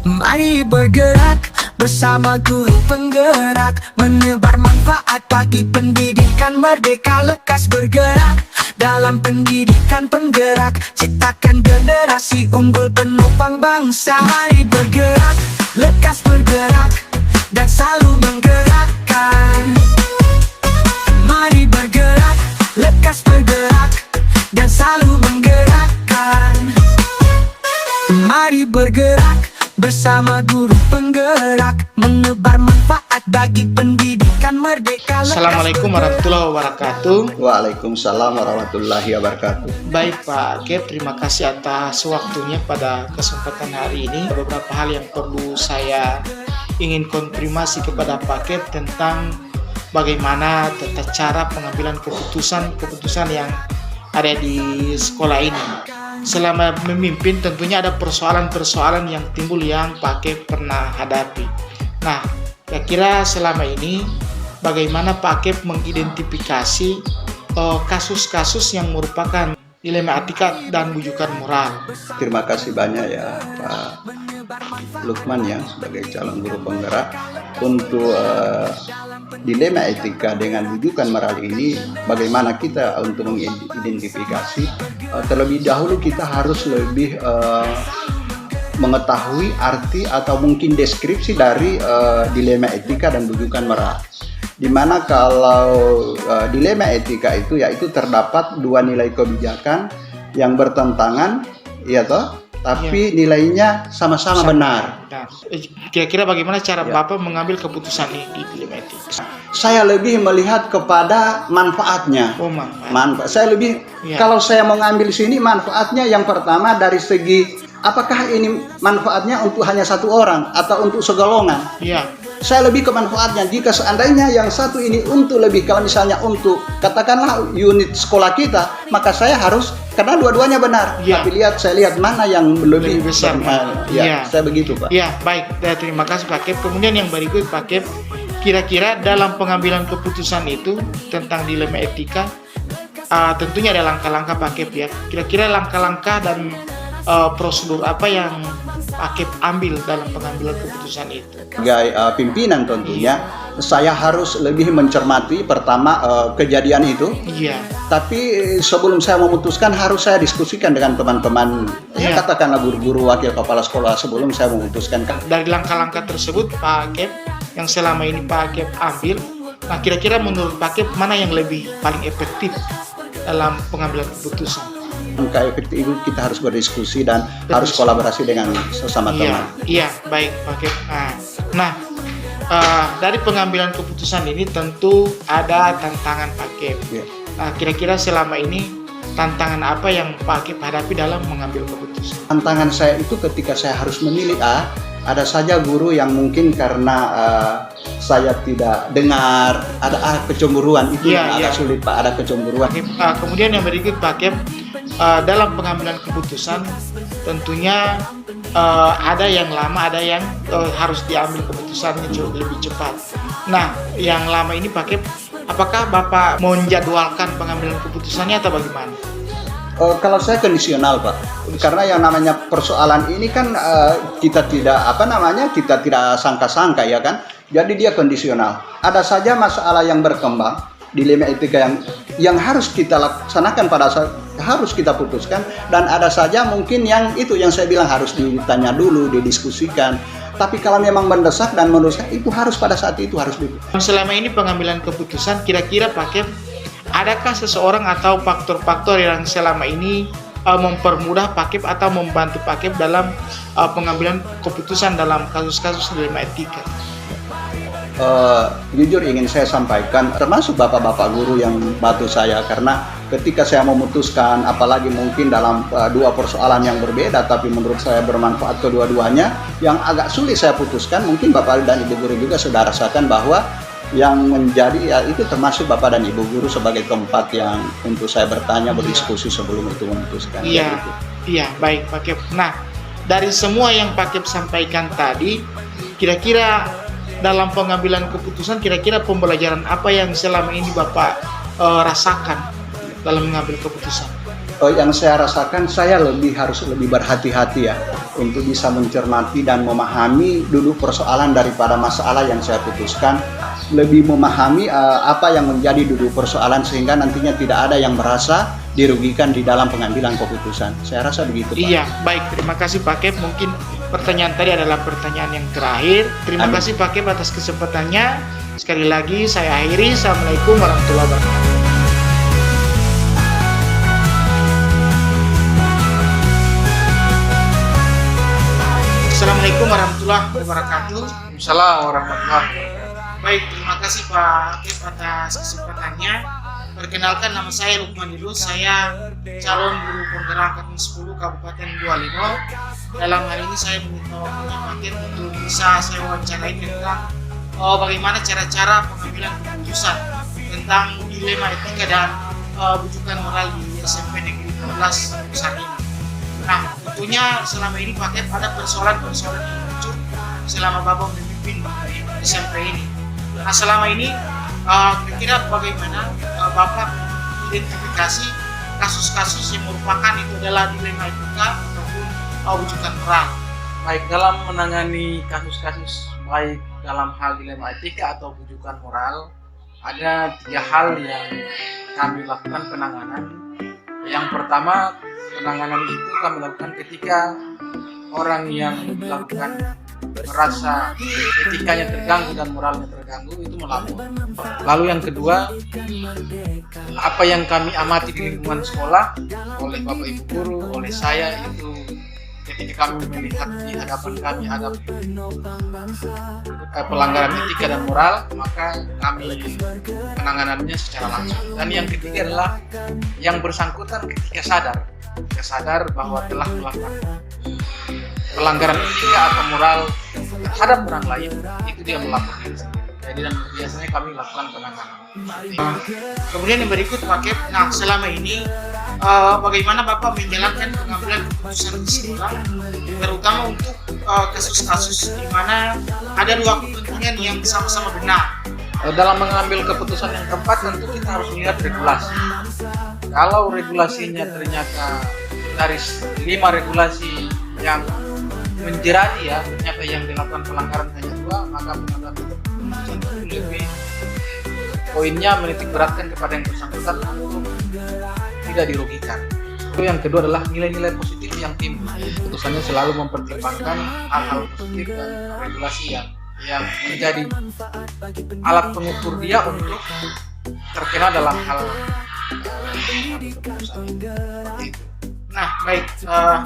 Mari bergerak bersama guru penggerak, menebar manfaat bagi pendidikan merdeka. Lekas bergerak dalam pendidikan penggerak, ciptakan generasi unggul penopang bangsa. Mari bergerak, lekas bergerak, dan selalu menggerakkan. Mari bergerak, lekas bergerak, dan selalu menggerakkan. Mari bergerak bersama guru penggerak, menebar manfaat bagi pendidikan merdeka. Assalamualaikum warahmatullahi wabarakatuh. Waalaikumsalam warahmatullahi wabarakatuh. Baik Pak Kep, terima kasih atas waktunya pada kesempatan hari ini. Beberapa hal yang perlu saya ingin konfirmasi kepada Pak Kep tentang bagaimana tata cara pengambilan keputusan yang ada di sekolah ini. Selama memimpin tentunya ada persoalan-persoalan yang timbul yang Pak Kep pernah hadapi. Nah, kira-kira selama ini bagaimana Pak Kep mengidentifikasi kasus-kasus yang merupakan dilema etika dan bujukan moral? Terima kasih banyak ya Pak Lukman ya sebagai calon guru penggerak untuk dilema etika dengan bujukan moral ini. Bagaimana kita untuk mengidentifikasi? Terlebih dahulu kita harus lebih mengetahui arti atau mungkin deskripsi dari dilema etika dan bujukan moral. Dimana kalau dilema etika itu yaitu terdapat dua nilai kebijakan yang bertentangan, ya toh, tapi nilainya sama-sama benar. Nah, kira-kira bagaimana cara Bapak mengambil keputusan di dilema etika? Saya lebih melihat kepada manfaatnya. Oh, Manfaat. Saya lebih kalau saya mengambil sini manfaatnya yang pertama dari segi apakah ini manfaatnya untuk hanya satu orang atau untuk segolongan? Iya. Saya lebih ke manfaatnya. Jika seandainya yang satu ini untuk lebih, kalau misalnya untuk katakanlah unit sekolah kita, maka saya harus karena dua-duanya benar. Ya. Tapi saya lihat mana yang lebih besar. Ya, saya begitu Pak. Ya, baik. Terima kasih Pak Kep. Kemudian yang berikut Pak Kep, kira-kira dalam pengambilan keputusan itu tentang dilema etika, tentunya ada langkah-langkah Pak Kep ya. Kira-kira langkah-langkah dan prosedur apa yang Pak Kep ambil dalam pengambilan keputusan itu? Sebagai pimpinan tentunya, saya harus lebih mencermati pertama kejadian itu. Iya. Tapi sebelum saya memutuskan harus saya diskusikan dengan teman-teman, ya katakanlah guru-guru, wakil kepala sekolah sebelum saya memutuskan. Dari langkah-langkah tersebut Pak Kep yang selama ini Pak Kep ambil, nah kira-kira menurut Pak Kep mana yang lebih paling efektif dalam pengambilan keputusan? Langkah efektif itu kita harus berdiskusi dan harus kolaborasi dengan sesama teman. Iya, baik Pak Kep. Nah, dari pengambilan keputusan ini tentu ada tantangan Pak Kep. Nah, kira-kira selama ini tantangan apa yang Pak Kep hadapi dalam mengambil keputusan? Tantangan saya itu ketika saya harus memilih ada saja guru yang mungkin karena saya tidak dengar, ada kecemburuan itu yang agak sulit Pak, ada kecemburuan. Kemudian yang berikut Pak Kep, dalam pengambilan keputusan tentunya ada yang lama, ada yang harus diambil keputusannya lebih cepat. Nah, yang lama ini Pak Kep, apakah Bapak mau menjadwalkan pengambilan keputusannya atau bagaimana? Kalau saya kondisional Pak, karena yang namanya persoalan ini kan kita tidak sangka-sangka ya kan, jadi dia kondisional. Ada saja masalah yang berkembang, dilema etika yang harus kita laksanakan pada saat harus kita putuskan, dan ada saja mungkin yang itu yang saya bilang harus ditanya dulu, didiskusikan. Tapi kalau memang mendesak dan menurut saya itu harus pada saat itu harus diputuskan. Selama ini pengambilan keputusan, kira-kira Pak Kep, adakah seseorang atau faktor-faktor yang selama ini mempermudah Pak Kep atau membantu Pak Kep dalam pengambilan keputusan dalam kasus-kasus dilema etika? Jujur ingin saya sampaikan, termasuk bapak-bapak guru yang bantu saya, karena ketika saya memutuskan, apalagi mungkin dalam dua persoalan yang berbeda, tapi menurut saya bermanfaat kedua-duanya, yang agak sulit saya putuskan, mungkin bapak dan ibu guru juga sudah rasakan bahwa yang menjadi ya itu termasuk bapak dan ibu guru sebagai tempat yang untuk saya bertanya, berdiskusi sebelum itu memutuskan. Iya, iya, baik Pak Kep. Nah, dari semua yang Pak Kep sampaikan tadi, kira-kira dalam pengambilan keputusan, kira-kira pembelajaran apa yang selama ini Bapak rasakan dalam mengambil keputusan? Yang saya rasakan, saya harus lebih berhati-hati ya untuk bisa mencermati dan memahami dulu persoalan daripada masalah yang saya putuskan. Lebih memahami apa yang menjadi dulu persoalan sehingga nantinya tidak ada yang merasa dirugikan di dalam pengambilan keputusan. Saya rasa begitu, Pak. Iya, baik. Terima kasih Pak Kep. Mungkin pertanyaan tadi adalah pertanyaan yang terakhir. Terima Amin. kasih Pak Kep atas kesempatannya. Sekali lagi saya akhiri. Assalamualaikum warahmatullahi wabarakatuh. Assalamualaikum warahmatullahi wabarakatuh. Assalamualaikum warahmatullahi wabarakatuh. Baik, terima kasih Pak Kep atas kesempatannya. Perkenalkan, nama saya Lukman Idrus. Saya calon guru penggerak angkatan 10 Kabupaten Bualimo. Dalam hal ini saya meminta waktunya Pak Kep untuk bisa saya wawancarai tentang bagaimana cara-cara pengambilan keputusan tentang dilema etika dan bujukan moral di SMP Negeri 13 Pusat ini. Nah, tentunya selama ini Pak Kep ada persoalan-persoalan yang muncul selama Bapak memimpin SMP ini. Nah, selama ini kira-kira bagaimana Bapak identifikasi kasus-kasus yang merupakan itu adalah dilema etika ataupun bujukan moral? Baik, dalam menangani kasus-kasus baik dalam hal dilema etika atau bujukan moral, ada 3 hal yang kami lakukan penanganan. Yang pertama, penanganan itu kami lakukan ketika orang yang melakukan merasa etikanya terganggu dan moralnya terganggu itu melapor. Lalu yang kedua, apa yang kami amati di lingkungan sekolah oleh Bapak Ibu guru, oleh saya itu ketika kami melihat di hadapan kami ada pelanggaran etika dan moral, maka kami penanganannya secara langsung. Dan yang ketiga adalah yang bersangkutan ketika sadar bahwa telah melakukan pelanggaran etika atau moral terhadap orang lain, itu dia melapor diri sendiri. Jadi dan biasanya kami lakukan penanganan. Kemudian yang berikut Pak Kep, nah selama ini bagaimana Bapak menjalankan pengambilan keputusan di sekolah, terutama untuk kasus-kasus di mana ada 2 kepentingan yang sama-sama benar. Dalam mengambil keputusan yang tepat tentu kita harus melihat regulasi. Kalau regulasinya ternyata dari 5 regulasi yang menjerati ya, ternyata yang dilakukan pelanggaran hanya 2, maka pengambilan keputusan itu lebih poinnya menitik beratkan kepada yang bersangkutan untuk tidak dirugikan. Itu yang kedua adalah nilai-nilai positif yang timbul. Keputusannya selalu mempertimbangkan hal-hal positif dan regulasi yang menjadi alat pengukur dia untuk terkena dalam hal keputusan itu. Nah, baik.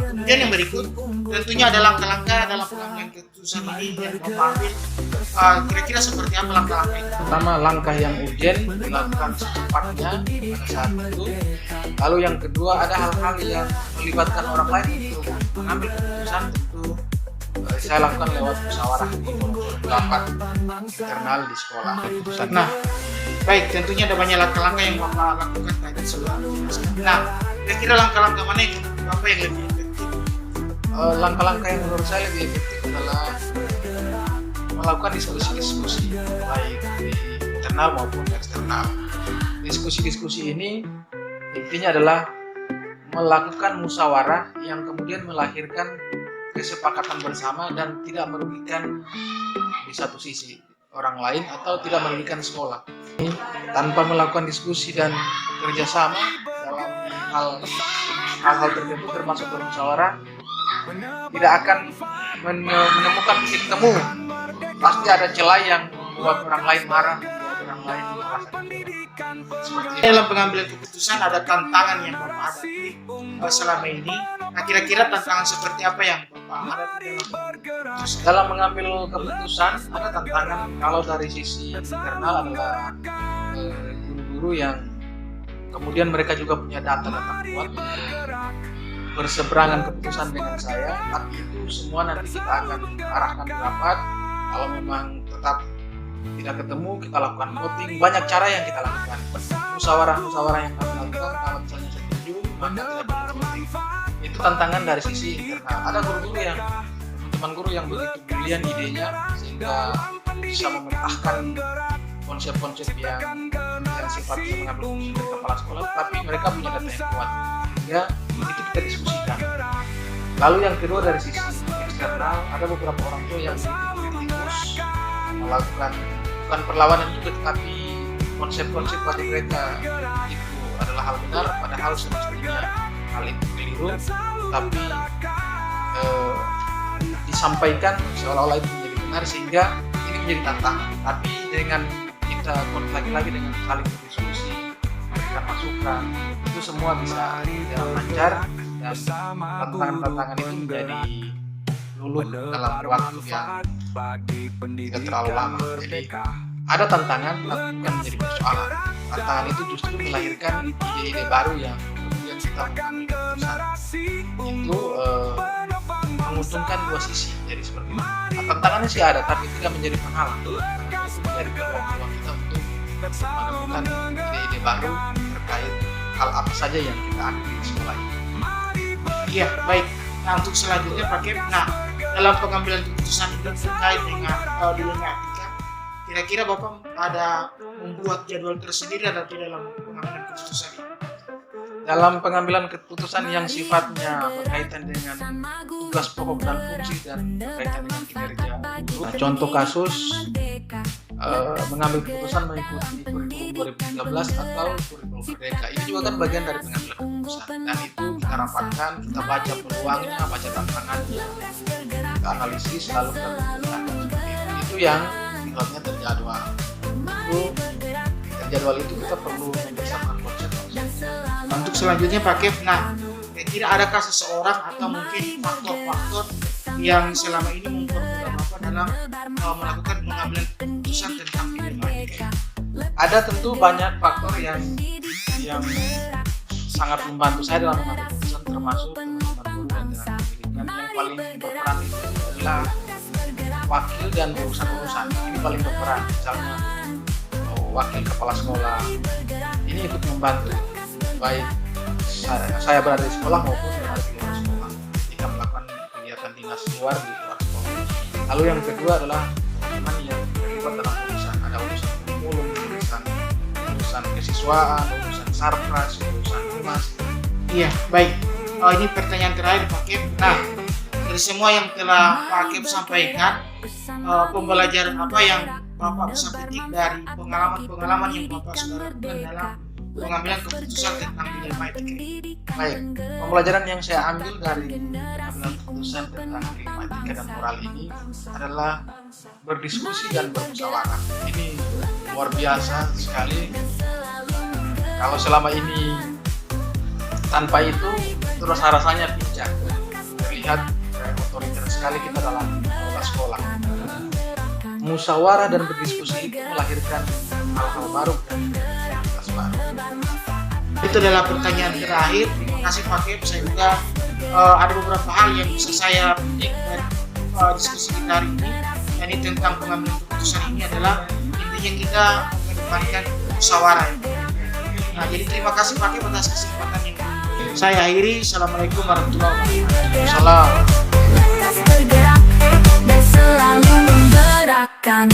Kemudian yang berikut tentunya ada langkah-langkah dalam pengambilan keputusan ini yang Bapak ambil. Kira-kira seperti apa langkah-langkah itu? Pertama, langkah yang urgent dilakukan secepatnya pada saat itu. Lalu yang kedua, ada hal-hal yang melibatkan orang lain untuk mengambil keputusan. Tentu saya lakukan lewat musyawarah di rapat internal di sekolah. Nah, baik. Tentunya ada banyak langkah-langkah yang Bapak lakukan tadi sebelum. Nah, kira-kira langkah-langkah mana yang Bapak yang lebih efektif? Langkah-langkah yang menurut saya lebih efektif adalah melakukan diskusi-diskusi baik di internal maupun eksternal. Diskusi-diskusi ini intinya adalah melakukan musyawarah yang kemudian melahirkan kesepakatan bersama dan tidak merugikan di satu sisi orang lain atau tidak merugikan sekolah. Tanpa melakukan diskusi dan kerjasama dalam hal-hal tertentu termasuk bermusyawarah, tidak akan menemukan titik temu. Pasti ada celah yang membuat orang lain marah, membuat orang lain merasa seperti itu. Dalam pengambilan keputusan ada tantangan yang Bapak hadapi selama ini. Nah, kira-kira tantangan seperti apa yang Bapak hadapi dalam mengambil keputusan? Ada tantangan kalau dari sisi internal adalah guru-guru yang kemudian mereka juga punya data-data kuat berseberangan keputusan dengan saya. Tapi itu semua nanti kita akan arahkan di rapat. Kalau memang tetap tidak ketemu, kita lakukan voting. Banyak cara yang kita lakukan. Musyawarah yang kami lakukan, kalau misalnya setuju, maka tidak perlu voting. Itu tantangan dari sisi internal. Ada guru-guru yang teman guru yang begitu brilian idenya sehingga bisa memetahkan konsep-konsep yang yang sifatnya mengambil keputusan dari kepala sekolah, tapi mereka punya data yang kuat, sehingga itu kita diskusikan. Lalu yang kedua dari sisi eksternal, ada beberapa orang tua yang kritikus melakukan bukan perlawanan juga, tetapi konsep-konsep bagi mereka itu adalah hal benar, padahal semestinya hal itu keliru, tapi disampaikan seolah-olah itu menjadi benar, sehingga ini menjadi tantangan. Tapi dengan kita lagi-lagi dengan saling berdiskusi, memberikan masukan, itu semua bisa jalan lancar, dan tantangan-tantangan itu menjadi luluh dalam waktu yang tidak terlalu lama. Jadi ada tantangan tapi bukan menjadi persoalan. Tantangan itu justru melahirkan ide-ide baru yang kemudian kita mengambil keputusan. Itu menguntungkan dua sisi. Jadi seperti itu. Nah, tantangannya sih ada, tapi tidak menjadi penghalang dari peluang kita untuk menemukan ide-ide baru terkait hal apa saja yang kita ambil di sekolah ini. Iya, baik. Nah, untuk selanjutnya Pak Kep, nah dalam pengambilan keputusan itu terkait dengan dilematika, kira-kira Bapak ada membuat jadwal tersendiri atau tidak dalam pengambilan keputusan ini? Dalam pengambilan keputusan yang sifatnya berkaitan dengan tugas pokok dan fungsi dan berkaitan dengan kinerja guru. Nah, contoh kasus mengambil keputusan mengikuti kurikulum 2013 atau kurikulum Merdeka. Ini juga kan bagian dari pengambilan keputusan, dan itu kita rapatkan, kita baca peluangnya, baca tantangannya, kita analisis, lalu kita tentukan. Itu yang sifatnya terjadwal. Itu terjadwal itu kita perlu mempersiapkan konsep. Untuk selanjutnya Pak Kep, nah kira-kira adakah seseorang atau mungkin faktor-faktor yang selama ini mempermudah Bapak dalam melakukan pengambilan keputusan tentang dilematika? Ada tentu banyak faktor yang sangat membantu saya dalam mengambil keputusan, termasuk teman-teman guru dan tenaga pendidikan. Yang paling berperan itu adalah wakil dan urusan-urusan. Ini paling berperan, misalnya wakil kepala sekolah ini ikut membantu, baik saya berada di sekolah maupun berada di luar sekolah jika melakukan kegiatan dinas luar di luar sekolah. Lalu yang kedua adalah teman yang terlibat dalam urusan, ada urusan kurikulum, urusan kesiswaan, urusan sarpras, urusan humas. Iya, baik. Ini pertanyaan terakhir Pak Kep. Nah, dari semua yang telah Pak Kep sampaikan, pembelajaran apa yang Bapak bisa petik dari pengalaman-pengalaman yang Bapak sudah lakukan dalam pengambilan keputusan tentang dilematika? Baik, pembelajaran yang saya ambil dari pengambilan keputusan tentang dilematika dan moral ini adalah berdiskusi dan bermusyawarah. Ini luar biasa sekali. Kalau selama ini tanpa itu terus rasanya pincang, terlihat otoriter sekali kita dalam mengelola sekolah. Musyawarah dan berdiskusi itu melahirkan hal-hal baru dan aktivitas baru. Itu adalah pertanyaan terakhir. Terima kasih Pak Kep. Saya juga ada beberapa hal yang bisa saya petik dari diskusi kita hari ini. Ini tentang pengambilan keputusan ini adalah intinya kita mengedepankan musyawarah. Nah, jadi terima kasih Pak Kep atas kesempatan ini. Saya akhiri. Assalamualaikum warahmatullahi wabarakatuh. Salam. Bergerak dan selalu menggerakkan.